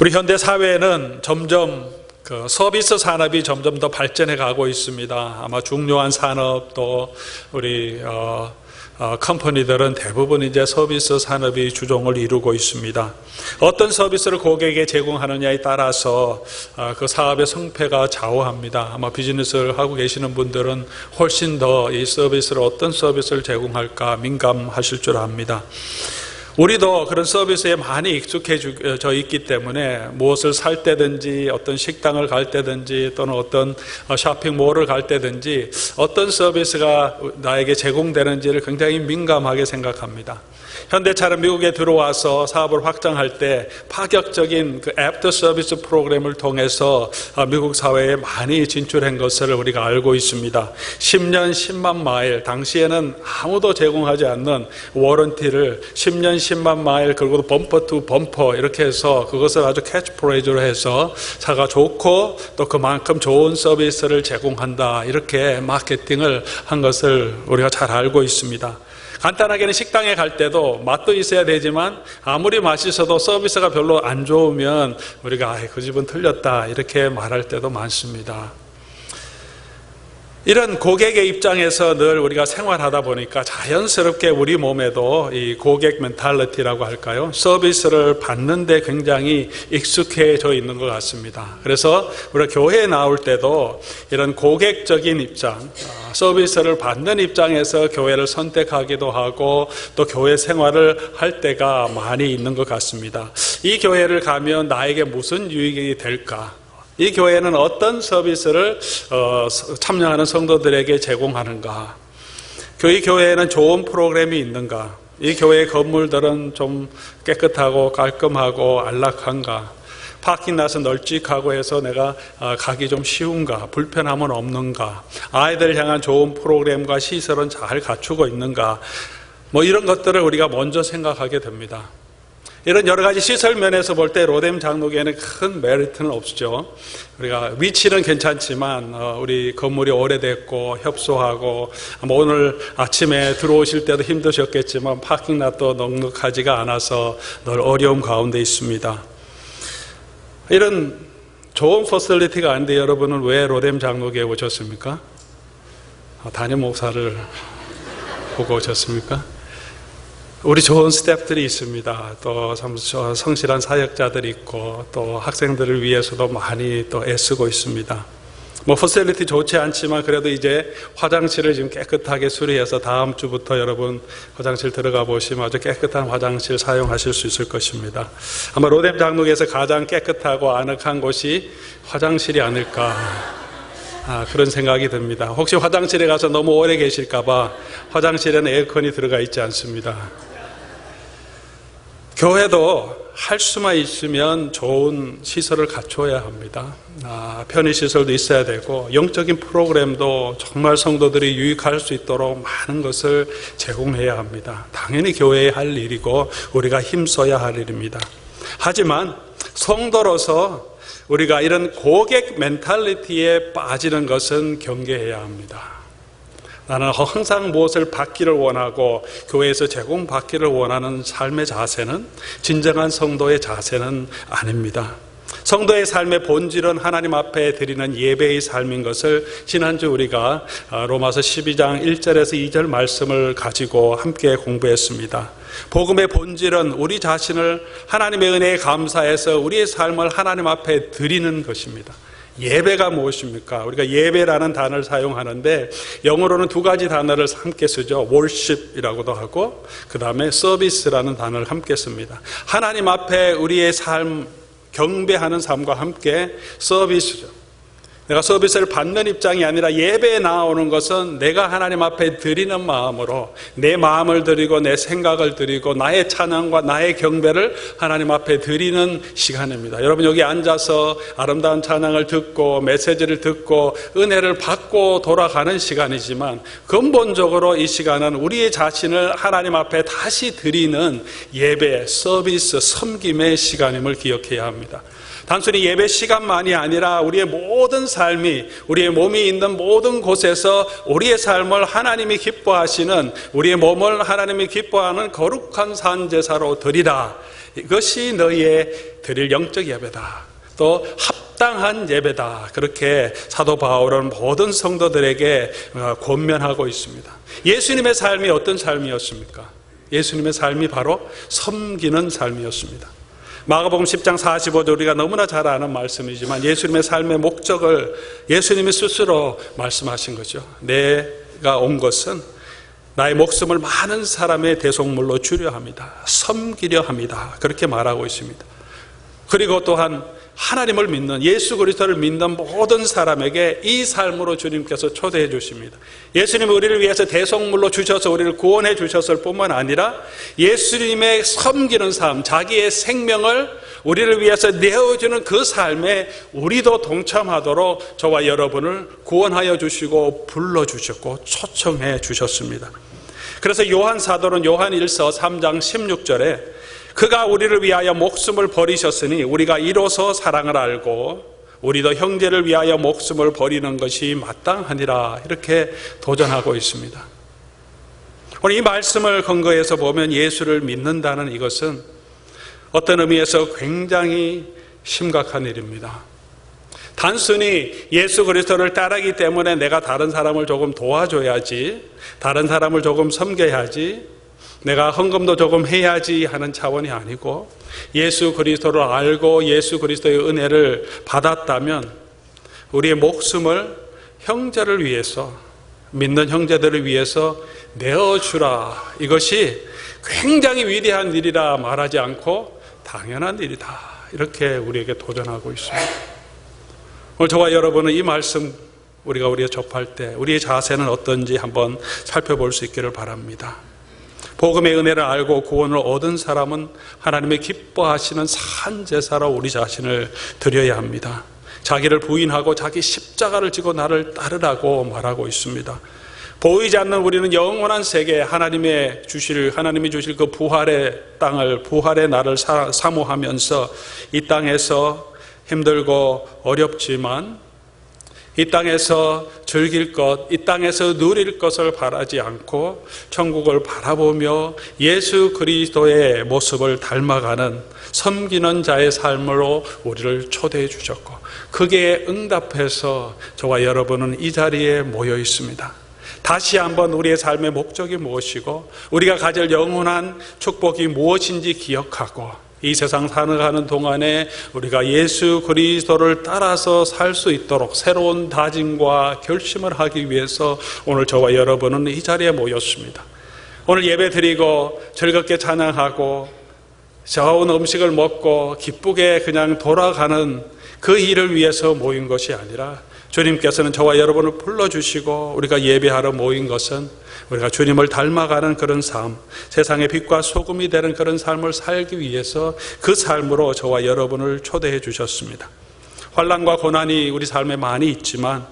우리 현대 사회는 점점 서비스 산업이 점점 더 발전해 가고 있습니다. 아마 중요한 산업 또 우리 컴퍼니들은 대부분 이제 서비스 산업이 주종을 이루고 있습니다. 어떤 서비스를 고객에게 제공하느냐에 따라서 그 사업의 성패가 좌우합니다. 아마 비즈니스를 하고 계시는 분들은 훨씬 더 이 서비스를 어떤 서비스를 제공할까 민감하실 줄 압니다. 우리도 그런 서비스에 많이 익숙해져 있기 때문에 무엇을 살 때든지 어떤 식당을 갈 때든지 또는 어떤 쇼핑몰을 갈 때든지 어떤 서비스가 나에게 제공되는지를 굉장히 민감하게 생각합니다. 현대차는 미국에 들어와서 사업을 확장할 때 파격적인 그 애프터 서비스 프로그램을 통해서 미국 사회에 많이 진출한 것을 우리가 알고 있습니다. 10년 10만 마일, 당시에는 아무도 제공하지 않는 워런티를 10년 10만 마일, 그리고 범퍼 투 범퍼 이렇게 해서 그것을 아주 캐치프레이즈로 해서 차가 좋고 또 그만큼 좋은 서비스를 제공한다, 이렇게 마케팅을 한 것을 우리가 잘 알고 있습니다. 간단하게는 식당에 갈 때도 맛도 있어야 되지만 아무리 맛있어도 서비스가 별로 안 좋으면 우리가 그 집은 틀렸다 이렇게 말할 때도 많습니다. 이런 고객의 입장에서 늘 우리가 생활하다 보니까 자연스럽게 우리 몸에도 이 고객 멘탈리티라고 할까요? 서비스를 받는데 굉장히 익숙해져 있는 것 같습니다. 그래서 우리가 교회에 나올 때도 이런 고객적인 입장, 서비스를 받는 입장에서 교회를 선택하기도 하고 또 교회 생활을 할 때가 많이 있는 것 같습니다. 이 교회를 가면 나에게 무슨 유익이 될까? 이 교회는 어떤 서비스를 참여하는 성도들에게 제공하는가? 이 교회에는 좋은 프로그램이 있는가? 이 교회의 건물들은 좀 깨끗하고 깔끔하고 안락한가? 파킹라서 널찍하고 해서 내가 가기 좀 쉬운가? 불편함은 없는가? 아이들 향한 좋은 프로그램과 시설은 잘 갖추고 있는가? 이런 것들을 우리가 먼저 생각하게 됩니다. 이런 여러 가지 시설 면에서 볼 때 로뎀 장로교회는 큰 메리트는 없죠. 우리가 위치는 괜찮지만 우리 건물이 오래됐고 협소하고 오늘 아침에 들어오실 때도 힘드셨겠지만 파킹랏도 넉넉하지가 않아서 늘 어려움 가운데 있습니다. 이런 좋은 퍼실리티가 아닌데 여러분은 왜 로뎀 장로교회에 오셨습니까? 담임 목사를 보고 오셨습니까? 우리 좋은 스태프들이 있습니다. 또 참 성실한 사역자들이 있고 또 학생들을 위해서도 많이 또 애쓰고 있습니다. 퍼실리티 좋지 않지만 그래도 이제 화장실을 지금 깨끗하게 수리해서 다음 주부터 여러분 화장실 들어가 보시면 아주 깨끗한 화장실 사용하실 수 있을 것입니다. 아마 로뎀 장로교에서 가장 깨끗하고 아늑한 곳이 화장실이 아닐까, 그런 생각이 듭니다. 혹시 화장실에 가서 너무 오래 계실까봐 화장실에는 에어컨이 들어가 있지 않습니다. 교회도 할 수만 있으면 좋은 시설을 갖춰야 합니다. 편의시설도 있어야 되고 영적인 프로그램도 정말 성도들이 유익할 수 있도록 많은 것을 제공해야 합니다. 당연히 교회에 할 일이고 우리가 힘써야 할 일입니다. 하지만 성도로서 우리가 이런 고객 멘탈리티에 빠지는 것은 경계해야 합니다. 나는 항상 무엇을 받기를 원하고 교회에서 제공받기를 원하는 삶의 자세는 진정한 성도의 자세는 아닙니다. 성도의 삶의 본질은 하나님 앞에 드리는 예배의 삶인 것을 지난주 우리가 로마서 12장 1절에서 2절 말씀을 가지고 함께 공부했습니다. 복음의 본질은 우리 자신을 하나님의 은혜에 감사해서 우리의 삶을 하나님 앞에 드리는 것입니다. 예배가 무엇입니까? 우리가 예배라는 단어를 사용하는데 영어로는 두 가지 단어를 함께 쓰죠. worship이라고도 하고 그 다음에 service라는 단어를 함께 씁니다. 하나님 앞에 우리의 삶, 경배하는 삶과 함께 서비스죠. 내가 서비스를 받는 입장이 아니라 예배에 나오는 것은 내가 하나님 앞에 드리는 마음으로 내 마음을 드리고 내 생각을 드리고 나의 찬양과 나의 경배를 하나님 앞에 드리는 시간입니다. 여러분 여기 앉아서 아름다운 찬양을 듣고 메시지를 듣고 은혜를 받고 돌아가는 시간이지만 근본적으로 이 시간은 우리의 자신을 하나님 앞에 다시 드리는 예배, 서비스, 섬김의 시간임을 기억해야 합니다. 단순히 예배 시간만이 아니라 우리의 모든 삶이, 우리의 몸이 있는 모든 곳에서 우리의 삶을 하나님이 기뻐하시는, 우리의 몸을 하나님이 기뻐하는 거룩한 산제사로 드리라. 이것이 너희의 드릴 영적 예배다. 또 합당한 예배다. 그렇게 사도 바울은 모든 성도들에게 권면하고 있습니다. 예수님의 삶이 어떤 삶이었습니까? 예수님의 삶이 바로 섬기는 삶이었습니다. 마가복음 10장 45절 우리가 너무나 잘 아는 말씀이지만 예수님의 삶의 목적을 예수님이 스스로 말씀하신 거죠. 내가 온 것은 나의 목숨을 많은 사람의 대속물로 주려 합니다. 섬기려 합니다. 그렇게 말하고 있습니다. 그리고 또한 하나님을 믿는, 예수 그리스도를 믿는 모든 사람에게 이 삶으로 주님께서 초대해 주십니다. 예수님이 우리를 위해서 대속물로 주셔서 우리를 구원해 주셨을 뿐만 아니라 예수님의 섬기는 삶, 자기의 생명을 우리를 위해서 내어주는 그 삶에 우리도 동참하도록 저와 여러분을 구원하여 주시고 불러주셨고 초청해 주셨습니다. 그래서 요한 사도는 요한 1서 3장 16절에 그가 우리를 위하여 목숨을 버리셨으니 우리가 이로써 사랑을 알고 우리도 형제를 위하여 목숨을 버리는 것이 마땅하니라, 이렇게 도전하고 있습니다. 오늘 이 말씀을 근거해서 보면 예수를 믿는다는 이것은 어떤 의미에서 굉장히 심각한 일입니다. 단순히 예수 그리스도를 따르기 때문에 내가 다른 사람을 조금 도와줘야지, 다른 사람을 조금 섬겨야지, 내가 헌금도 조금 해야지 하는 차원이 아니고 예수 그리스도를 알고 예수 그리스도의 은혜를 받았다면 우리의 목숨을 형제를 위해서, 믿는 형제들을 위해서 내어주라. 이것이 굉장히 위대한 일이라 말하지 않고 당연한 일이다. 이렇게 우리에게 도전하고 있습니다. 오늘 저와 여러분은 이 말씀 우리가 접할 때 우리의 자세는 어떤지 한번 살펴볼 수 있기를 바랍니다. 복음의 은혜를 알고 구원을 얻은 사람은 하나님의 기뻐하시는 산 제사로 우리 자신을 드려야 합니다. 자기를 부인하고 자기 십자가를 지고 나를 따르라고 말하고 있습니다. 보이지 않는 우리는 영원한 세계, 하나님이 주실 그 부활의 땅을, 부활의 날을 사모하면서 이 땅에서 힘들고 어렵지만 이 땅에서 즐길 것, 이 땅에서 누릴 것을 바라지 않고 천국을 바라보며 예수 그리스도의 모습을 닮아가는 섬기는 자의 삶으로 우리를 초대해 주셨고, 그게 응답해서 저와 여러분은 이 자리에 모여 있습니다. 다시 한번 우리의 삶의 목적이 무엇이고 우리가 가질 영원한 축복이 무엇인지 기억하고 이 세상 살아가는 동안에 우리가 예수 그리스도를 따라서 살 수 있도록 새로운 다짐과 결심을 하기 위해서 오늘 저와 여러분은 이 자리에 모였습니다. 오늘 예배 드리고 즐겁게 찬양하고 좋은 음식을 먹고 기쁘게 그냥 돌아가는 그 일을 위해서 모인 것이 아니라 주님께서는 저와 여러분을 불러주시고 우리가 예배하러 모인 것은 우리가 주님을 닮아가는 그런 삶, 세상의 빛과 소금이 되는 그런 삶을 살기 위해서 그 삶으로 저와 여러분을 초대해 주셨습니다. 환난과 고난이 우리 삶에 많이 있지만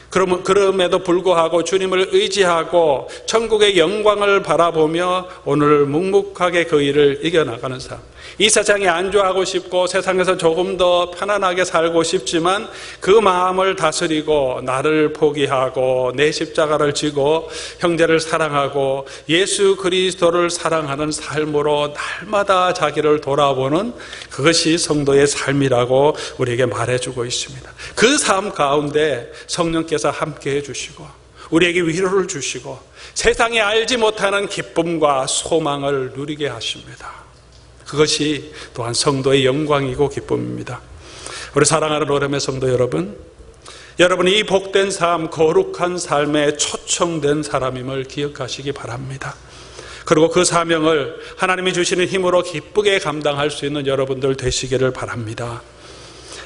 그럼에도 불구하고 주님을 의지하고 천국의 영광을 바라보며 오늘 묵묵하게 그 일을 이겨나가는 삶. 이 세상에 안주하고 싶고 세상에서 조금 더 편안하게 살고 싶지만 그 마음을 다스리고 나를 포기하고 내 십자가를 지고 형제를 사랑하고 예수 그리스도를 사랑하는 삶으로 날마다 자기를 돌아보는 그것이 성도의 삶이라고 우리에게 말해주고 있습니다. 그 삶 가운데 성령께서 함께해 주시고 우리에게 위로를 주시고 세상에 알지 못하는 기쁨과 소망을 누리게 하십니다. 그것이 또한 성도의 영광이고 기쁨입니다. 우리 사랑하는 오렘의 성도 여러분, 여러분이 이 복된 삶, 거룩한 삶에 초청된 사람임을 기억하시기 바랍니다. 그리고 그 사명을 하나님이 주시는 힘으로 기쁘게 감당할 수 있는 여러분들 되시기를 바랍니다.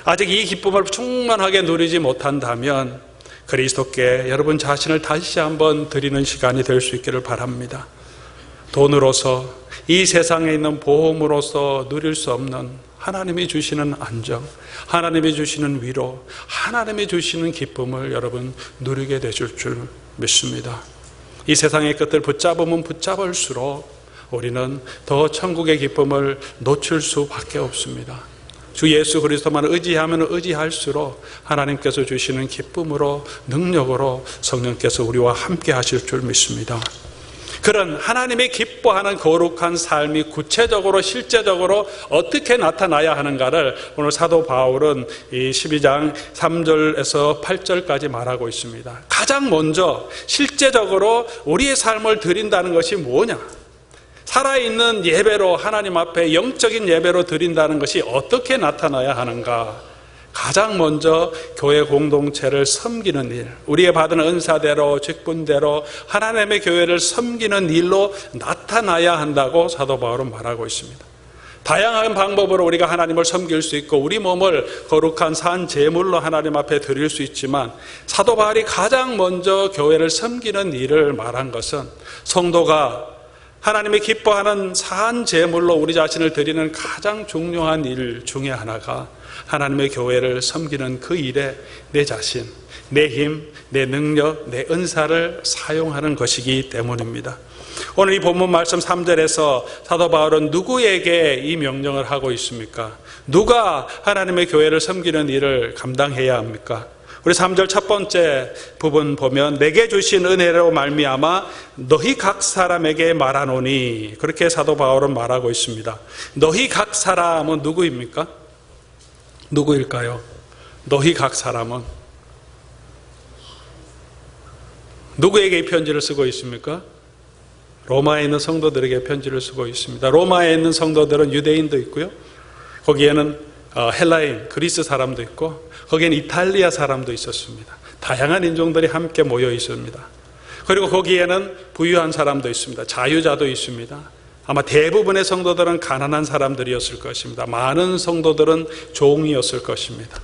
아직 이 기쁨을 충만하게 누리지 못한다면 그리스도께 여러분 자신을 다시 한번 드리는 시간이 될 수 있기를 바랍니다. 돈으로서 이 세상에 있는 보험으로서 누릴 수 없는 하나님이 주시는 안정, 하나님이 주시는 위로, 하나님이 주시는 기쁨을 여러분 누리게 되실 줄 믿습니다. 이 세상의 끝을 붙잡으면 붙잡을수록 우리는 더 천국의 기쁨을 놓칠 수밖에 없습니다. 주 예수 그리스도만 의지하면 의지할수록 하나님께서 주시는 기쁨으로 능력으로 성령께서 우리와 함께 하실 줄 믿습니다. 그런 하나님이 기뻐하는 거룩한 삶이 구체적으로 실제적으로 어떻게 나타나야 하는가를 오늘 사도 바울은 이 12장 3절에서 8절까지 말하고 있습니다. 가장 먼저 실제적으로 우리의 삶을 드린다는 것이 뭐냐? 살아있는 예배로 하나님 앞에 영적인 예배로 드린다는 것이 어떻게 나타나야 하는가? 가장 먼저 교회 공동체를 섬기는 일, 우리의 받은 은사대로 직분대로 하나님의 교회를 섬기는 일로 나타나야 한다고 사도 바울은 말하고 있습니다. 다양한 방법으로 우리가 하나님을 섬길 수 있고 우리 몸을 거룩한 산 제물로 하나님 앞에 드릴 수 있지만 사도 바울이 가장 먼저 교회를 섬기는 일을 말한 것은 성도가 하나님이 기뻐하는 산 제물로 우리 자신을 드리는 가장 중요한 일 중에 하나가 하나님의 교회를 섬기는 그 일에 내 자신, 내 힘, 내 능력, 내 은사를 사용하는 것이기 때문입니다. 오늘 이 본문 말씀 3절에서 사도 바울은 누구에게 이 명령을 하고 있습니까? 누가 하나님의 교회를 섬기는 일을 감당해야 합니까? 우리 3절 첫 번째 부분 보면 내게 주신 은혜로 말미암아 너희 각 사람에게 말하노니, 그렇게 사도 바울은 말하고 있습니다. 너희 각 사람은 누구입니까? 누구일까요? 너희 각 사람은 누구에게 이 편지를 쓰고 있습니까? 로마에 있는 성도들에게 편지를 쓰고 있습니다. 로마에 있는 성도들은 유대인도 있고요, 거기에는 헬라인, 그리스 사람도 있고 거기에는 이탈리아 사람도 있었습니다. 다양한 인종들이 함께 모여 있습니다. 그리고 거기에는 부유한 사람도 있습니다. 자유자도 있습니다. 아마 대부분의 성도들은 가난한 사람들이었을 것입니다. 많은 성도들은 종이었을 것입니다.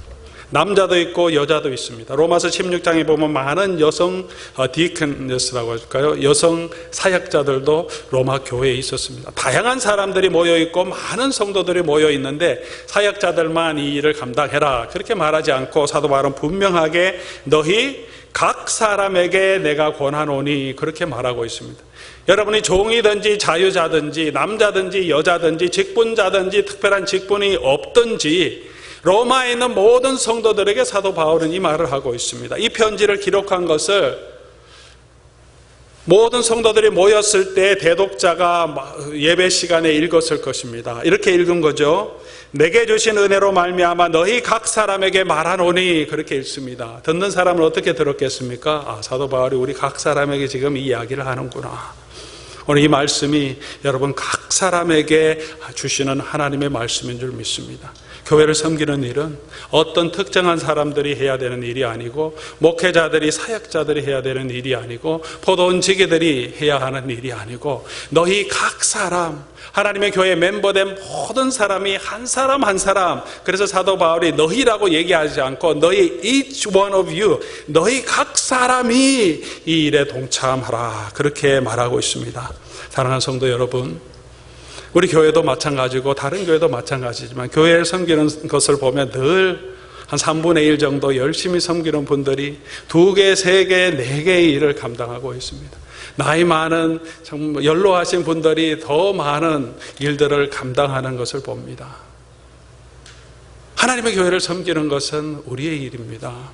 남자도 있고 여자도 있습니다. 로마서 16장에 보면 많은 여성 디크네스라고 할까요? 여성 사역자들도 로마 교회에 있었습니다. 다양한 사람들이 모여 있고 많은 성도들이 모여 있는데 사역자들만 이 일을 감당해라 그렇게 말하지 않고 사도 바울은 분명하게 너희 각 사람에게 내가 권하노니 그렇게 말하고 있습니다. 여러분이 종이든지 자유자든지 남자든지 여자든지 직분자든지 특별한 직분이 없든지 로마에 있는 모든 성도들에게 사도 바울은 이 말을 하고 있습니다. 이 편지를 기록한 것을 모든 성도들이 모였을 때 대독자가 예배 시간에 읽었을 것입니다. 이렇게 읽은 거죠. 내게 주신 은혜로 말미암아 너희 각 사람에게 말하노니, 그렇게 읽습니다. 듣는 사람은 어떻게 들었겠습니까? 사도 바울이 우리 각 사람에게 지금 이 이야기를 하는구나. 오늘 이 말씀이 여러분 각 사람에게 주시는 하나님의 말씀인 줄 믿습니다. 교회를 섬기는 일은 어떤 특정한 사람들이 해야 되는 일이 아니고 목회자들이, 사역자들이 해야 되는 일이 아니고 포도원지기들이 해야 하는 일이 아니고 너희 각 사람, 하나님의 교회 멤버된 모든 사람이 한 사람 한 사람, 그래서 사도 바울이 너희라고 얘기하지 않고 너희 each one of you, 너희 각 사람이 이 일에 동참하라 그렇게 말하고 있습니다. 사랑하는 성도 여러분, 우리 교회도 마찬가지고 다른 교회도 마찬가지지만 교회를 섬기는 것을 보면 늘 한 3분의 1 정도 열심히 섬기는 분들이 2개, 3개, 4개의 일을 감당하고 있습니다. 나이 많은 정말 연로하신 분들이 더 많은 일들을 감당하는 것을 봅니다. 하나님의 교회를 섬기는 것은 우리의 일입니다.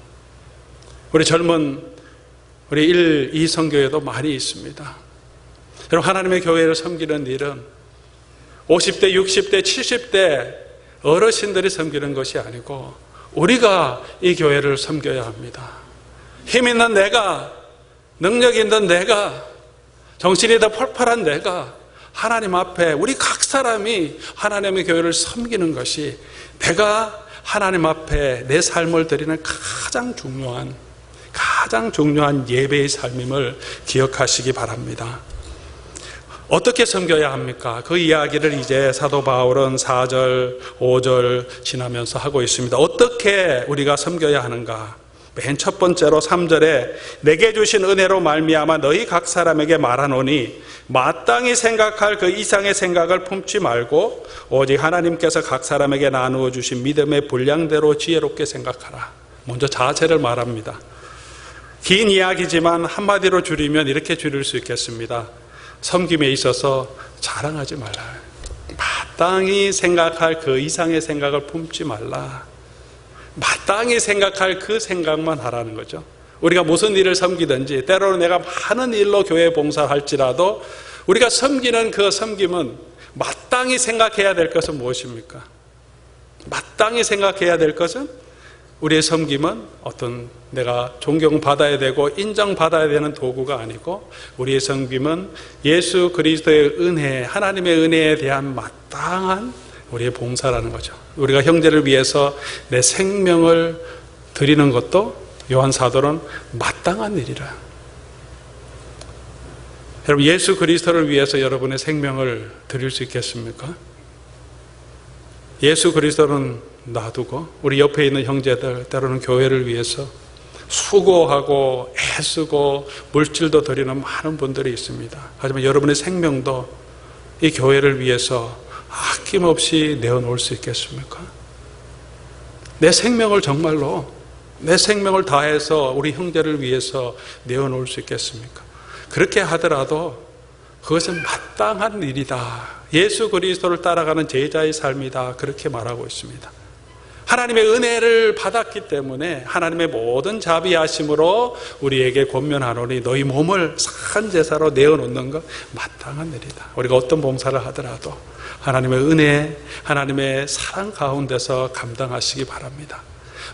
우리 젊은 우리 1, 2 성교회도 많이 있습니다. 여러분, 하나님의 교회를 섬기는 일은 50대, 60대, 70대 어르신들이 섬기는 것이 아니고 우리가 이 교회를 섬겨야 합니다. 힘 있는 내가, 능력 있는 내가, 정신이 더 펄펄한 내가 하나님 앞에 우리 각 사람이 하나님의 교회를 섬기는 것이 내가 하나님 앞에 내 삶을 드리는 가장 중요한 예배의 삶임을 기억하시기 바랍니다. 어떻게 섬겨야 합니까? 그 이야기를 이제 사도 바울은 4절, 5절 지나면서 하고 있습니다. 어떻게 우리가 섬겨야 하는가? 맨 첫 번째로 3절에 내게 주신 은혜로 말미암아 너희 각 사람에게 말하노니 마땅히 생각할 그 이상의 생각을 품지 말고 오직 하나님께서 각 사람에게 나누어 주신 믿음의 분량대로 지혜롭게 생각하라. 먼저 자세를 말합니다. 긴 이야기지만 한마디로 줄이면 이렇게 줄일 수 있겠습니다. 섬김에 있어서 자랑하지 말라. 마땅히 생각할 그 이상의 생각을 품지 말라. 마땅히 생각할 그 생각만 하라는 거죠. 우리가 무슨 일을 섬기든지 때로는 내가 많은 일로 교회 봉사를 할지라도 우리가 섬기는 그 섬김은 마땅히 생각해야 될 것은 무엇입니까? 마땅히 생각해야 될 것은 우리의 섬김은 어떤 내가 존경받아야 되고 인정받아야 되는 도구가 아니고 우리의 섬김은 예수 그리스도의 은혜, 하나님의 은혜에 대한 마땅한 우리의 봉사라는 거죠. 우리가 형제를 위해서 내 생명을 드리는 것도 요한 사도는 마땅한 일이라. 여러분, 예수 그리스도를 위해서 여러분의 생명을 드릴 수 있겠습니까? 예수 그리스도는 놔두고 우리 옆에 있는 형제들, 때로는 교회를 위해서 수고하고 애쓰고 물질도 드리는 많은 분들이 있습니다. 하지만 여러분의 생명도 이 교회를 위해서 아낌없이 내어놓을 수 있겠습니까? 내 생명을 정말로 내 생명을 다해서 우리 형제를 위해서 내어놓을 수 있겠습니까? 그렇게 하더라도 그것은 마땅한 일이다. 예수 그리스도를 따라가는 제자의 삶이다. 그렇게 말하고 있습니다. 하나님의 은혜를 받았기 때문에 하나님의 모든 자비하심으로 우리에게 권면하노니 너희 몸을 산 제사로 내어놓는 것 마땅한 일이다. 우리가 어떤 봉사를 하더라도 하나님의 은혜, 하나님의 사랑 가운데서 감당하시기 바랍니다.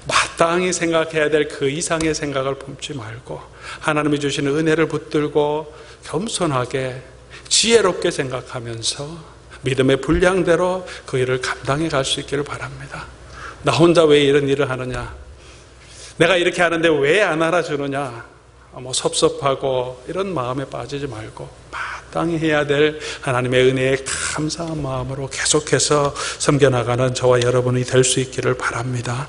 마땅히 생각해야 될 그 이상의 생각을 품지 말고 하나님이 주시는 은혜를 붙들고 겸손하게 지혜롭게 생각하면서 믿음의 분량대로 그 일을 감당해 갈 수 있기를 바랍니다. 나 혼자 왜 이런 일을 하느냐? 내가 이렇게 하는데 왜 안 알아주느냐? 섭섭하고 이런 마음에 빠지지 말고 마땅히 해야 될 하나님의 은혜에 감사한 마음으로 계속해서 섬겨나가는 저와 여러분이 될 수 있기를 바랍니다.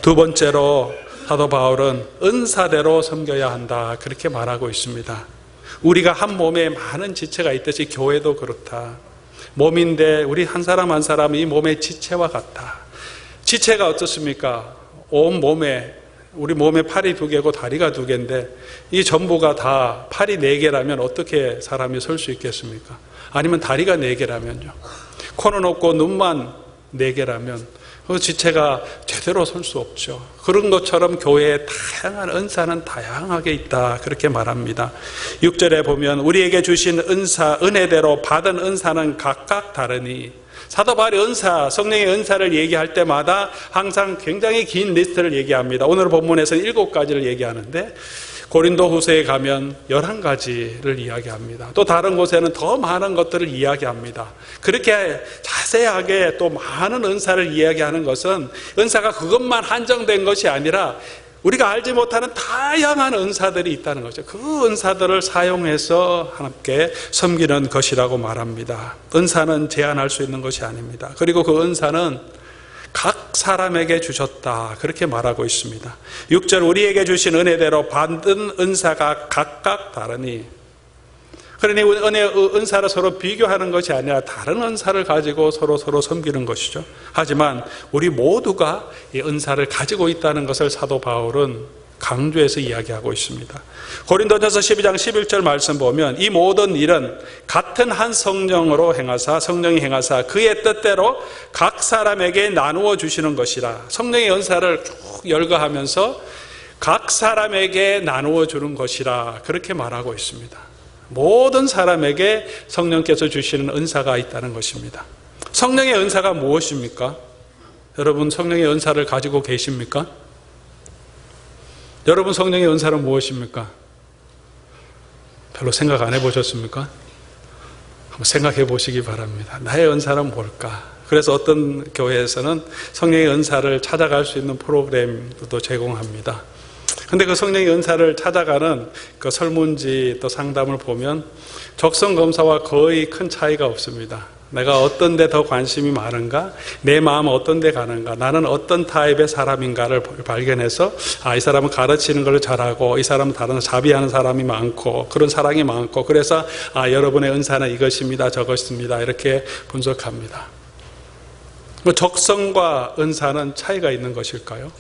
두 번째로 사도 바울은 은사대로 섬겨야 한다 그렇게 말하고 있습니다. 우리가 한 몸에 많은 지체가 있듯이 교회도 그렇다. 몸인데 우리 한 사람 한 사람이 몸의 지체와 같다. 지체가 어떻습니까? 온 몸에 우리 몸에 팔이 2개고 다리가 2개인데 이 전부가 다 팔이 4개라면 어떻게 사람이 설 수 있겠습니까? 아니면 다리가 4개라면요. 코는 없고 눈만 4개라면 그 지체가 제대로 설 수 없죠. 그런 것처럼 교회에 다양한 은사는 다양하게 있다 그렇게 말합니다. 6절에 보면 우리에게 주신 은사, 은혜대로 받은 은사는 각각 다르니 사도 바울이 은사, 성령의 은사를 얘기할 때마다 항상 굉장히 긴 리스트를 얘기합니다. 오늘 본문에서는 7가지를 얘기하는데 고린도 후서에 가면 11가지를 이야기합니다. 또 다른 곳에는 더 많은 것들을 이야기합니다. 그렇게 자세하게 또 많은 은사를 이야기하는 것은 은사가 그것만 한정된 것이 아니라 우리가 알지 못하는 다양한 은사들이 있다는 거죠. 그 은사들을 사용해서 함께 섬기는 것이라고 말합니다. 은사는 제한할 수 있는 것이 아닙니다. 그리고 그 은사는 각 사람에게 주셨다 그렇게 말하고 있습니다. 6절 우리에게 주신 은혜대로 받은 은사가 각각 다르니 그러니 은사를 서로 비교하는 것이 아니라 다른 은사를 가지고 서로 섬기는 것이죠. 하지만 우리 모두가 이 은사를 가지고 있다는 것을 사도 바울은 강조해서 이야기하고 있습니다. 고린도전서 12장 11절 말씀 보면 이 모든 일은 같은 한 성령으로 행하사 성령이 행하사 그의 뜻대로 각 사람에게 나누어 주시는 것이라. 성령의 은사를 쭉 열거하면서 각 사람에게 나누어 주는 것이라 그렇게 말하고 있습니다. 모든 사람에게 성령께서 주시는 은사가 있다는 것입니다. 성령의 은사가 무엇입니까? 여러분 성령의 은사를 가지고 계십니까? 여러분 성령의 은사는 무엇입니까? 별로 생각 안 해보셨습니까? 한번 생각해 보시기 바랍니다. 나의 은사는 뭘까? 그래서 어떤 교회에서는 성령의 은사를 찾아갈 수 있는 프로그램도 제공합니다. 근데 그 성령의 은사를 찾아가는 그 설문지 또 상담을 보면 적성검사와 거의 큰 차이가 없습니다. 내가 어떤 데 더 관심이 많은가? 내 마음은 어떤 데 가는가? 나는 어떤 타입의 사람인가를 발견해서 이 사람은 가르치는 걸 잘하고 이 사람은 다른 자비하는 사람이 많고 그런 사랑이 많고 그래서 여러분의 은사는 이것입니다. 저것입니다. 이렇게 분석합니다. 적성과 은사는 차이가 있는 것일까요?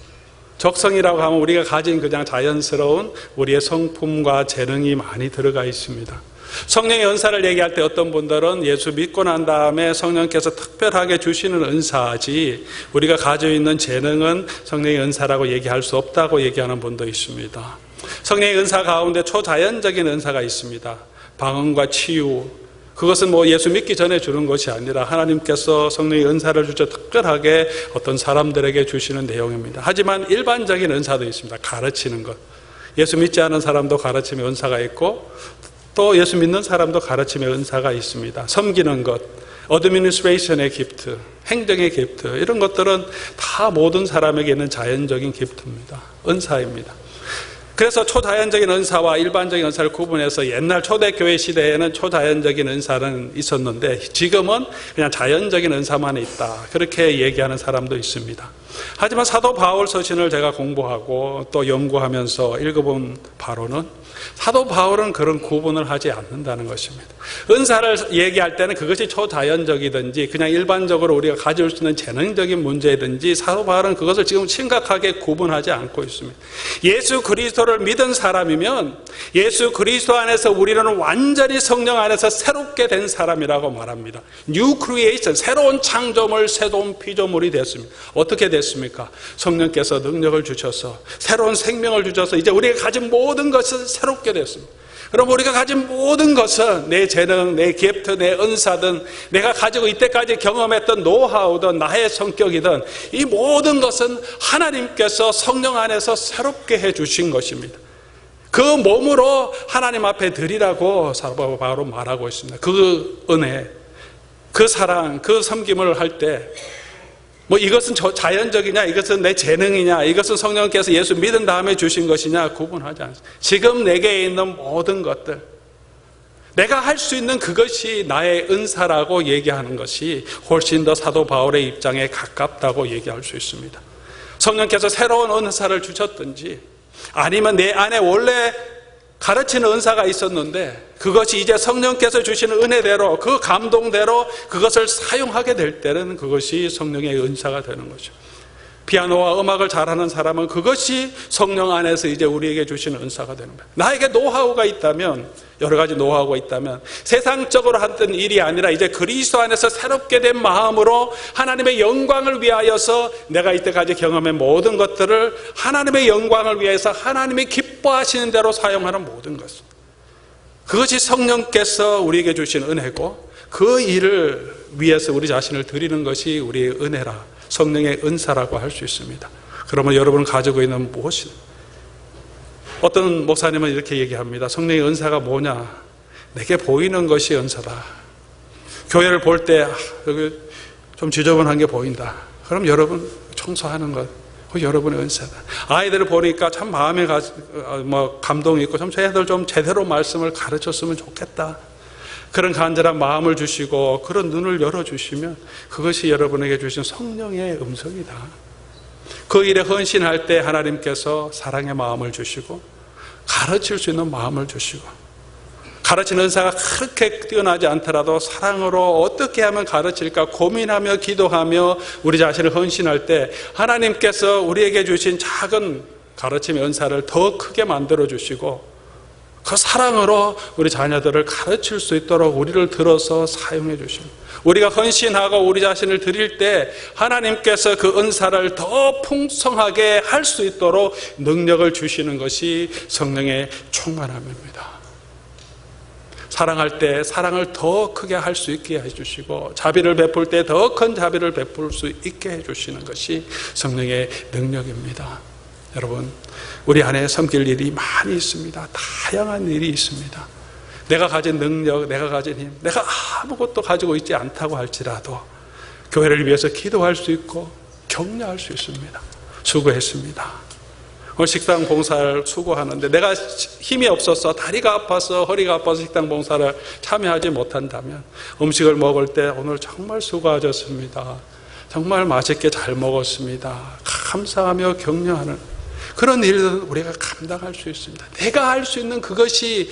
적성이라고 하면 우리가 가진 그냥 자연스러운 우리의 성품과 재능이 많이 들어가 있습니다. 성령의 은사를 얘기할 때 어떤 분들은 예수 믿고 난 다음에 성령께서 특별하게 주시는 은사지 우리가 가지고 있는 재능은 성령의 은사라고 얘기할 수 없다고 얘기하는 분도 있습니다. 성령의 은사 가운데 초자연적인 은사가 있습니다. 방언과 치유, 그것은 예수 믿기 전에 주는 것이 아니라 하나님께서 성령의 은사를 주셔 특별하게 어떤 사람들에게 주시는 내용입니다. 하지만 일반적인 은사도 있습니다. 가르치는 것. 예수 믿지 않은 사람도 가르침의 은사가 있고 또 예수 믿는 사람도 가르침의 은사가 있습니다. 섬기는 것, 어드미니스트레이션의 기프트, 행정의 기프트, 이런 것들은 다 모든 사람에게 있는 자연적인 기프트입니다. 은사입니다. 그래서 초자연적인 은사와 일반적인 은사를 구분해서 옛날 초대교회 시대에는 초자연적인 은사는 있었는데 지금은 그냥 자연적인 은사만 있다, 그렇게 얘기하는 사람도 있습니다. 하지만 사도 바울 서신을 제가 공부하고 또 연구하면서 읽어본 바로는 사도 바울은 그런 구분을 하지 않는다는 것입니다. 은사를 얘기할 때는 그것이 초자연적이든지 그냥 일반적으로 우리가 가질 수 있는 재능적인 문제든지 사도 바울은 그것을 지금 심각하게 구분하지 않고 있습니다. 예수 그리스도를 믿은 사람이면 예수 그리스도 안에서 우리는 완전히 성령 안에서 새롭게 된 사람이라고 말합니다. New creation, 새로운 창조물, 새로운 피조물이 됐습니다. 어떻게 됐습니까? 성령께서 능력을 주셔서 새로운 생명을 주셔서 이제 우리가 가진 모든 것은 새롭게 됐습니다. 그럼 우리가 가진 모든 것은 내 재능, 내 기프트, 내 은사든 내가 가지고 이때까지 경험했던 노하우든 나의 성격이든 이 모든 것은 하나님께서 성령 안에서 새롭게 해주신 것입니다. 그 몸으로 하나님 앞에 드리라고 사도 바울은 말하고 있습니다. 그 은혜, 그 사랑, 그 섬김을 할 때 이것은 자연적이냐, 이것은 내 재능이냐, 이것은 성령께서 예수 믿은 다음에 주신 것이냐 구분하지 않습니다. 지금 내게 있는 모든 것들, 내가 할 수 있는 그것이 나의 은사라고 얘기하는 것이 훨씬 더 사도 바울의 입장에 가깝다고 얘기할 수 있습니다. 성령께서 새로운 은사를 주셨든지 아니면 내 안에 원래 가르치는 은사가 있었는데 그것이 이제 성령께서 주시는 은혜대로 그 감동대로 그것을 사용하게 될 때는 그것이 성령의 은사가 되는 거죠. 피아노와 음악을 잘하는 사람은 그것이 성령 안에서 이제 우리에게 주시는 은사가 되는 거예요. 나에게 노하우가 있다면, 여러 가지 노하우가 있다면 세상적으로 하던 일이 아니라 이제 그리스도 안에서 새롭게 된 마음으로 하나님의 영광을 위하여서 내가 이때까지 경험한 모든 것들을 하나님의 영광을 위해서 하나님이 기뻐하시는 대로 사용하는 모든 것, 그것이 성령께서 우리에게 주신 은혜고 그 일을 위해서 우리 자신을 드리는 것이 우리의 은혜라, 성령의 은사라고 할 수 있습니다. 그러면 여러분은 가지고 있는 무엇이? 어떤 목사님은 이렇게 얘기합니다. 성령의 은사가 뭐냐? 내게 보이는 것이 은사다. 교회를 볼 때 여기 좀 지저분한 게 보인다. 그럼 여러분 청소하는 것, 여러분의 은사다. 아이들을 보니까 참 마음에 감동이 있고 좀 쟤들 좀 제대로 말씀을 가르쳤으면 좋겠다. 그런 간절한 마음을 주시고 그런 눈을 열어주시면 그것이 여러분에게 주신 성령의 음성이다. 그 일에 헌신할 때 하나님께서 사랑의 마음을 주시고 가르칠 수 있는 마음을 주시고, 가르치는 은사가 그렇게 뛰어나지 않더라도 사랑으로 어떻게 하면 가르칠까 고민하며 기도하며 우리 자신을 헌신할 때 하나님께서 우리에게 주신 작은 가르침의 은사를 더 크게 만들어 주시고 그 사랑으로 우리 자녀들을 가르칠 수 있도록 우리를 들어서 사용해 주십니다. 우리가 헌신하고 우리 자신을 드릴 때 하나님께서 그 은사를 더 풍성하게 할 수 있도록 능력을 주시는 것이 성령의 충만함입니다. 사랑할 때 사랑을 더 크게 할 수 있게 해주시고 자비를 베풀 때 더 큰 자비를 베풀 수 있게 해주시는 것이 성령의 능력입니다. 여러분, 우리 안에 섬길 일이 많이 있습니다. 다양한 일이 있습니다. 내가 가진 능력, 내가 가진 힘, 내가 아무것도 가지고 있지 않다고 할지라도 교회를 위해서 기도할 수 있고 격려할 수 있습니다. 수고했습니다. 오늘 식당 봉사를 수고하는데 내가 힘이 없어서 다리가 아파서 허리가 아파서 식당 봉사를 참여하지 못한다면 음식을 먹을 때 오늘 정말 수고하셨습니다. 정말 맛있게 잘 먹었습니다. 감사하며 격려하는 그런 일들은 우리가 감당할 수 있습니다. 내가 할 수 있는 그것이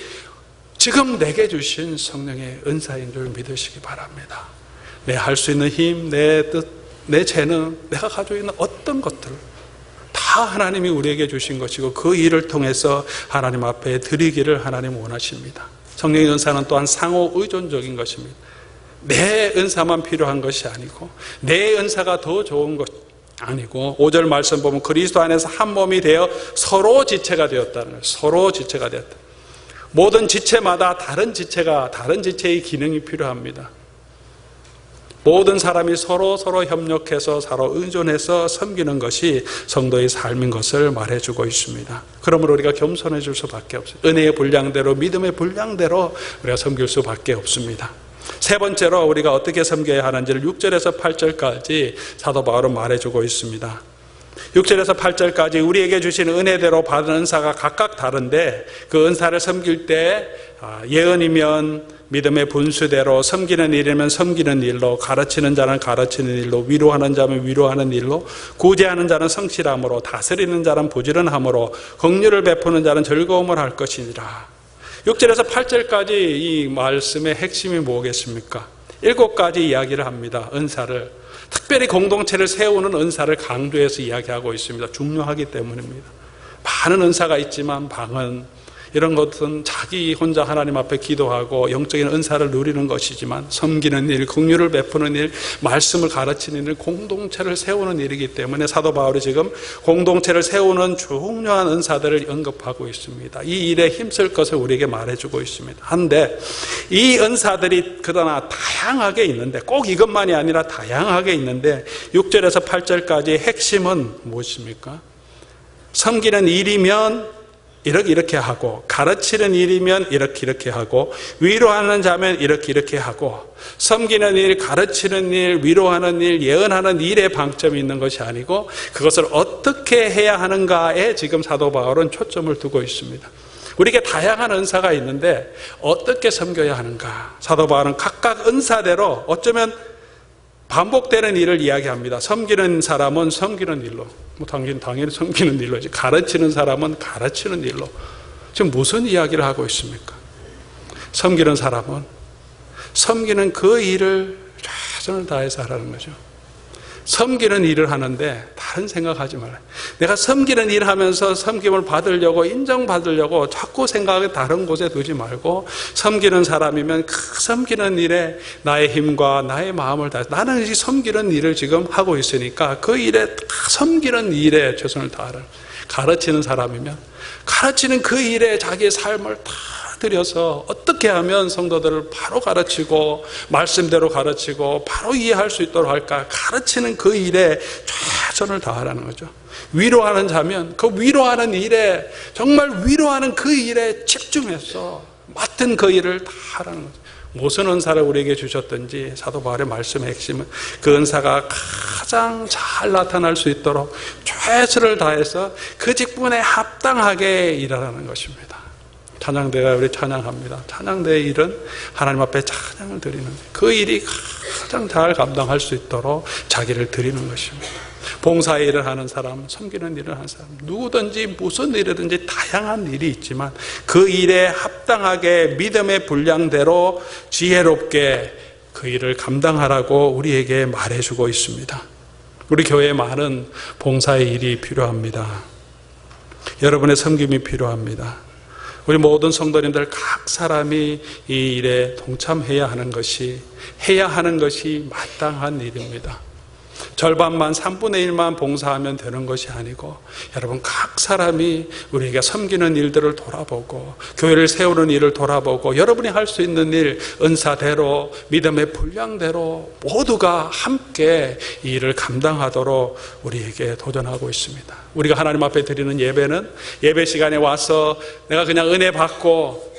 지금 내게 주신 성령의 은사인 줄 믿으시기 바랍니다. 내 할 수 있는 힘, 내 뜻, 내 재능, 내가 가지고 있는 어떤 것들 다 하나님이 우리에게 주신 것이고 그 일을 통해서 하나님 앞에 드리기를 하나님 원하십니다. 성령의 은사는 또한 상호 의존적인 것입니다. 내 은사만 필요한 것이 아니고 내 은사가 더 좋은 것 아니고 5절 말씀 보면 그리스도 안에서 한 몸이 되어 서로 지체가 되었다는 거예요. 서로 지체가 되었다. 모든 지체마다 다른 지체의 기능이 필요합니다. 모든 사람이 서로 협력해서 서로 의존해서 섬기는 것이 성도의 삶인 것을 말해주고 있습니다. 그러므로 우리가 겸손해질 수밖에 없어요. 은혜의 분량대로 믿음의 분량대로 우리가 섬길 수밖에 없습니다. 세 번째로 우리가 어떻게 섬겨야 하는지를 6절에서 8절까지 사도 바울은 말해주고 있습니다. 6절에서 8절까지 우리에게 주신 은혜대로 받은 은사가 각각 다른데 그 은사를 섬길 때 예언이면 믿음의 분수대로, 섬기는 일이면 섬기는 일로, 가르치는 자는 가르치는 일로, 위로하는 자면 위로하는 일로, 구제하는 자는 성실함으로, 다스리는 자는 부지런함으로, 긍휼을 베푸는 자는 즐거움을 할 것이니라. 6절에서 8절까지 이 말씀의 핵심이 뭐겠습니까? 7가지 이야기를 합니다. 은사를. 특별히 공동체를 세우는 은사를 강조해서 이야기하고 있습니다. 중요하기 때문입니다. 많은 은사가 있지만 방언, 이런 것은 자기 혼자 하나님 앞에 기도하고 영적인 은사를 누리는 것이지만 섬기는 일, 긍휼을 베푸는 일, 말씀을 가르치는 일, 공동체를 세우는 일이기 때문에 사도 바울이 지금 공동체를 세우는 중요한 은사들을 언급하고 있습니다. 이 일에 힘쓸 것을 우리에게 말해주고 있습니다. 한데 이 은사들이 그러나 다양하게 있는데 꼭 이것만이 아니라 다양하게 있는데 6절에서 8절까지 핵심은 무엇입니까? 섬기는 일이면 이렇게 하고, 가르치는 일이면 이렇게 하고, 위로하는 자면 이렇게 하고, 섬기는 일, 가르치는 일, 위로하는 일, 예언하는 일에 방점이 있는 것이 아니고 그것을 어떻게 해야 하는가에 지금 사도 바울은 초점을 두고 있습니다. 우리에게 다양한 은사가 있는데 어떻게 섬겨야 하는가? 사도 바울은 각각 은사대로 어쩌면 반복되는 일을 이야기합니다. 섬기는 사람은 섬기는 일로, 당연히 섬기는 일로지. 가르치는 사람은 가르치는 일로. 지금 무슨 이야기를 하고 있습니까? 섬기는 사람은 섬기는 그 일을 최선을 다해서 하라는 거죠. 섬기는 일을 하는데 다른 생각하지 말아요. 내가 섬기는 일을 하면서 섬김을 받으려고, 인정받으려고 자꾸 생각을 다른 곳에 두지 말고, 섬기는 사람이면 그 섬기는 일에 나의 힘과 나의 마음을 다해서, 나는 이 섬기는 일을 지금 하고 있으니까 그 일에, 섬기는 일에 최선을 다하라. 가르치는 사람이면 가르치는 그 일에 자기의 삶을 다 들여서 어떻게 하면 성도들을 바로 가르치고 말씀대로 가르치고 바로 이해할 수 있도록 할까, 가르치는 그 일에 최선을 다하라는 거죠. 위로하는 자면 그 위로하는 일에, 정말 위로하는 그 일에 집중해서 맡은 그 일을 다 하라는 거죠. 무슨 은사를 우리에게 주셨든지 사도 바울의 말씀의 핵심은 그 은사가 가장 잘 나타날 수 있도록 최선을 다해서 그 직분에 합당하게 일하라는 것입니다. 찬양대가 우리 찬양합니다. 찬양대의 일은 하나님 앞에 찬양을 드리는, 그 일이 가장 잘 감당할 수 있도록 자기를 드리는 것입니다. 봉사의 일을 하는 사람, 섬기는 일을 하는 사람, 누구든지 무슨 일이든지 다양한 일이 있지만 그 일에 합당하게 믿음의 분량대로 지혜롭게 그 일을 감당하라고 우리에게 말해주고 있습니다. 우리 교회에 많은 봉사의 일이 필요합니다. 여러분의 섬김이 필요합니다. 우리 모든 성도님들 각 사람이 이 일에 동참해야 하는 것이, 해야 하는 것이 마땅한 일입니다. 절반만, 3분의 1만 봉사하면 되는 것이 아니고, 여러분 각 사람이 우리에게 섬기는 일들을 돌아보고, 교회를 세우는 일을 돌아보고, 여러분이 할 수 있는 일, 은사대로, 믿음의 분량대로 모두가 함께 이 일을 감당하도록 우리에게 도전하고 있습니다. 우리가 하나님 앞에 드리는 예배는 예배 시간에 와서 내가 그냥 은혜 받고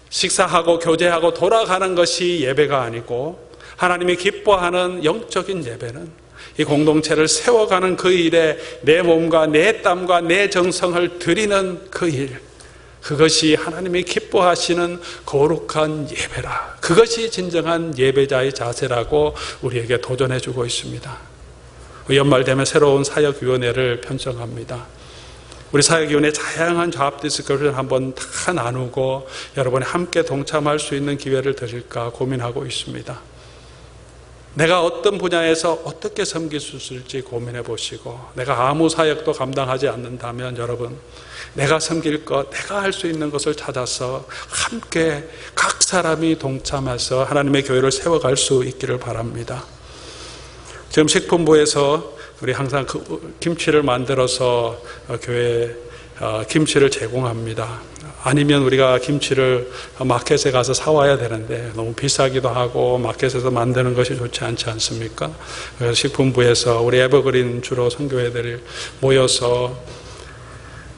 식사하고 교제하고 돌아가는 것이 예배가 아니고, 하나님이 기뻐하는 영적인 예배는 이 공동체를 세워가는 그 일에 내 몸과 내 땀과 내 정성을 드리는 그 일, 그것이 하나님이 기뻐하시는 거룩한 예배라. 그것이 진정한 예배자의 자세라고 우리에게 도전해주고 있습니다. 연말 되면 새로운 사역위원회를 편성합니다. 우리 사역위원회 다양한 잡 디스커션을 한번 다 나누고 여러분이 함께 동참할 수 있는 기회를 드릴까 고민하고 있습니다. 내가 어떤 분야에서 어떻게 섬길 수 있을지 고민해 보시고, 내가 아무 사역도 감당하지 않는다면 여러분, 내가 섬길 것, 내가 할 수 있는 것을 찾아서 함께 각 사람이 동참해서 하나님의 교회를 세워갈 수 있기를 바랍니다. 지금 식품부에서 우리 항상 김치를 만들어서 교회에 김치를 제공합니다. 아니면 우리가 김치를 마켓에 가서 사와야 되는데 너무 비싸기도 하고 마켓에서 만드는 것이 좋지 않지 않습니까? 그래서 식품부에서 우리 에버그린 주로 선교회들이 모여서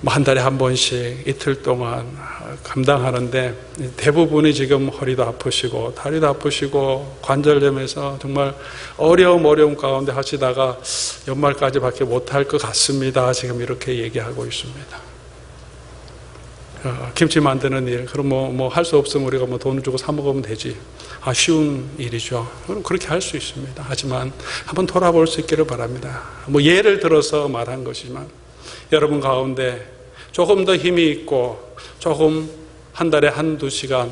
한 달에 한 번씩 이틀 동안 감당하는데, 대부분이 지금 허리도 아프시고 다리도 아프시고 관절염에서 정말 어려움 가운데 하시다가 연말까지밖에 못할 것 같습니다. 지금 이렇게 얘기하고 있습니다. 김치 만드는 일, 그럼 뭐 할 수 없으면 우리가 돈 주고 사 먹으면 되지. 쉬운 일이죠. 그럼 그렇게 할 수 있습니다. 하지만 한번 돌아볼 수 있기를 바랍니다. 예를 들어서 말한 것이지만, 여러분 가운데 조금 더 힘이 있고 조금 한 달에 한두 시간,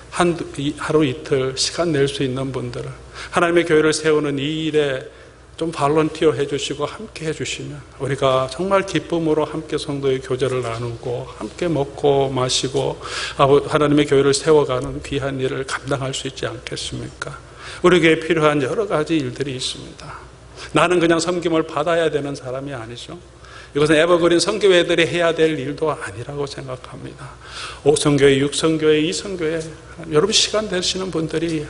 하루 이틀 시간 낼 수 있는 분들은 하나님의 교회를 세우는 이 일에 좀 발런티어 해주시고 함께 해주시면 우리가 정말 기쁨으로 함께 성도의 교제를 나누고 함께 먹고 마시고 하나님의 교회를 세워가는 귀한 일을 감당할 수 있지 않겠습니까? 우리 교회에 필요한 여러 가지 일들이 있습니다. 나는 그냥 섬김을 받아야 되는 사람이 아니죠. 이것은 에버그린 선교회들이 해야 될 일도 아니라고 생각합니다. 5선교회, 6선교회, 2선교회, 여러분 시간 되시는 분들이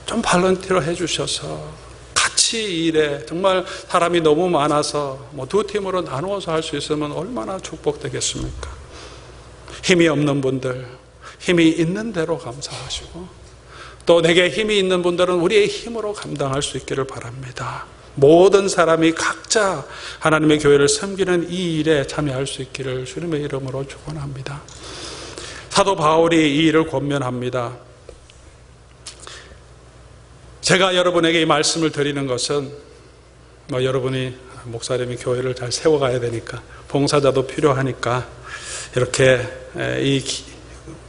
좀 발런티어 해주셔서 같이 일에, 정말 사람이 너무 많아서 두 팀으로 나누어서 할 수 있으면 얼마나 축복되겠습니까? 힘이 없는 분들, 힘이 있는 대로 감사하시고, 또 내게 힘이 있는 분들은 우리의 힘으로 감당할 수 있기를 바랍니다. 모든 사람이 각자 하나님의 교회를 섬기는 이 일에 참여할 수 있기를 주님의 이름으로 축원합니다. 사도 바울이 이 일을 권면합니다. 제가 여러분에게 이 말씀을 드리는 것은 여러분이 목사님이 교회를 잘 세워가야 되니까, 봉사자도 필요하니까 이렇게 이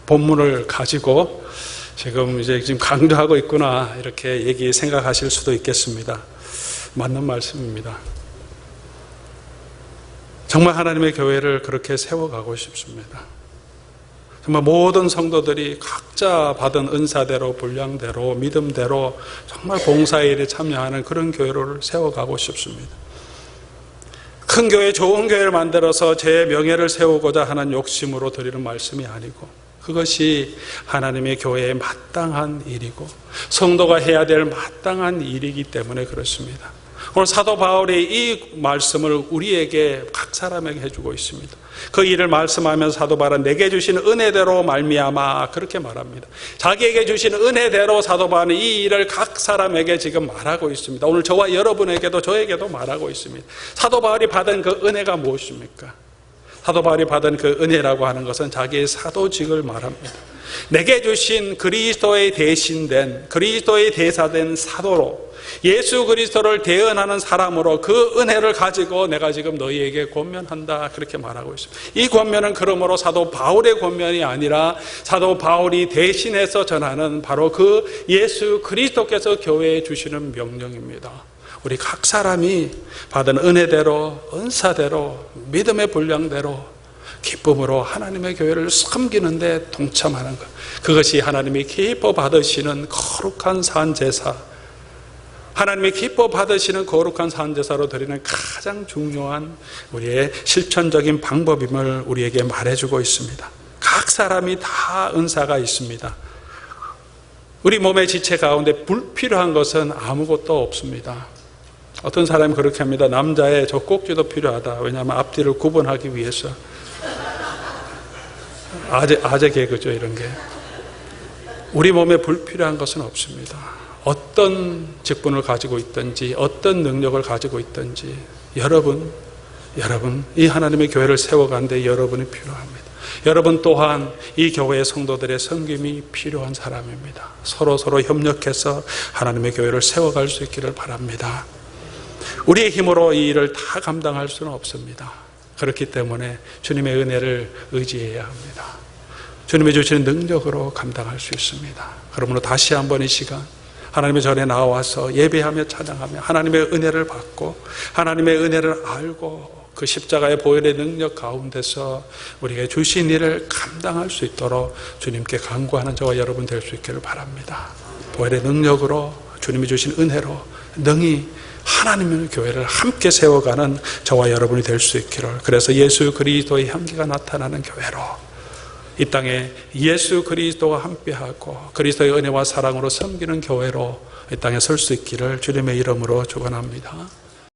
본문을 가지고 지금 강조하고 있구나 이렇게 생각하실 수도 있겠습니다. 맞는 말씀입니다. 정말 하나님의 교회를 그렇게 세워가고 싶습니다. 정말 모든 성도들이 각자 받은 은사대로, 분량대로, 믿음대로 정말 봉사일에 참여하는 그런 교회를 세워가고 싶습니다. 큰 교회, 좋은 교회를 만들어서 제 명예를 세우고자 하는 욕심으로 드리는 말씀이 아니고, 그것이 하나님의 교회의 마땅한 일이고 성도가 해야 될 마땅한 일이기 때문에 그렇습니다. 오늘 사도 바울이 이 말씀을 우리에게 각 사람에게 해주고 있습니다. 그 일을 말씀하면서 사도 바울은 내게 주신 은혜대로 말미암아 그렇게 말합니다. 자기에게 주신 은혜대로 사도 바울은 이 일을 각 사람에게 지금 말하고 있습니다. 오늘 저와 여러분에게도 저에게도 말하고 있습니다. 사도 바울이 받은 그 은혜가 무엇입니까? 사도 바울이 받은 그 은혜라고 하는 것은 자기의 사도직을 말합니다. 내게 주신 그리스도의 대신된, 그리스도의 대사된 사도로, 예수 그리스도를 대언하는 사람으로 그 은혜를 가지고 내가 지금 너희에게 권면한다, 그렇게 말하고 있습니다. 이 권면은 그러므로 사도 바울의 권면이 아니라 사도 바울이 대신해서 전하는 바로 그 예수 그리스도께서 교회에 주시는 명령입니다. 우리 각 사람이 받은 은혜대로, 은사대로, 믿음의 분량대로 기쁨으로 하나님의 교회를 섬기는 데 동참하는 것, 그것이 하나님이 기뻐 받으시는 거룩한 산제사, 하나님이 기뻐 받으시는 거룩한 산제사로 드리는 가장 중요한 우리의 실천적인 방법임을 우리에게 말해주고 있습니다. 각 사람이 다 은사가 있습니다. 우리 몸의 지체 가운데 불필요한 것은 아무것도 없습니다. 어떤 사람이 그렇게 합니다. 남자의 젖꼭지도 필요하다. 왜냐하면 앞뒤를 구분하기 위해서. 아재 개그죠, 이런 게. 우리 몸에 불필요한 것은 없습니다. 어떤 직분을 가지고 있든지, 어떤 능력을 가지고 있든지, 여러분, 이 하나님의 교회를 세워가는데 여러분이 필요합니다. 여러분 또한 이 교회의 성도들의 섬김이 필요한 사람입니다. 서로 협력해서 하나님의 교회를 세워갈 수 있기를 바랍니다. 우리의 힘으로 이 일을 다 감당할 수는 없습니다. 그렇기 때문에 주님의 은혜를 의지해야 합니다. 주님이 주시는 능력으로 감당할 수 있습니다. 그러므로 다시 한번 이 시간 하나님의 전에 나와서 예배하며 찬양하며 하나님의 은혜를 받고 하나님의 은혜를 알고 그 십자가의 보혈의 능력 가운데서 우리에게 주신 일을 감당할 수 있도록 주님께 간구하는 저와 여러분 될 수 있기를 바랍니다. 보혈의 능력으로 주님이 주신 은혜로 능히 하나님의 교회를 함께 세워가는 저와 여러분이 될 수 있기를, 그래서 예수 그리스도의 향기가 나타나는 교회로 이 땅에 예수 그리스도와 함께하고 그리스도의 은혜와 사랑으로 섬기는 교회로 이 땅에 설 수 있기를 주님의 이름으로 축원합니다.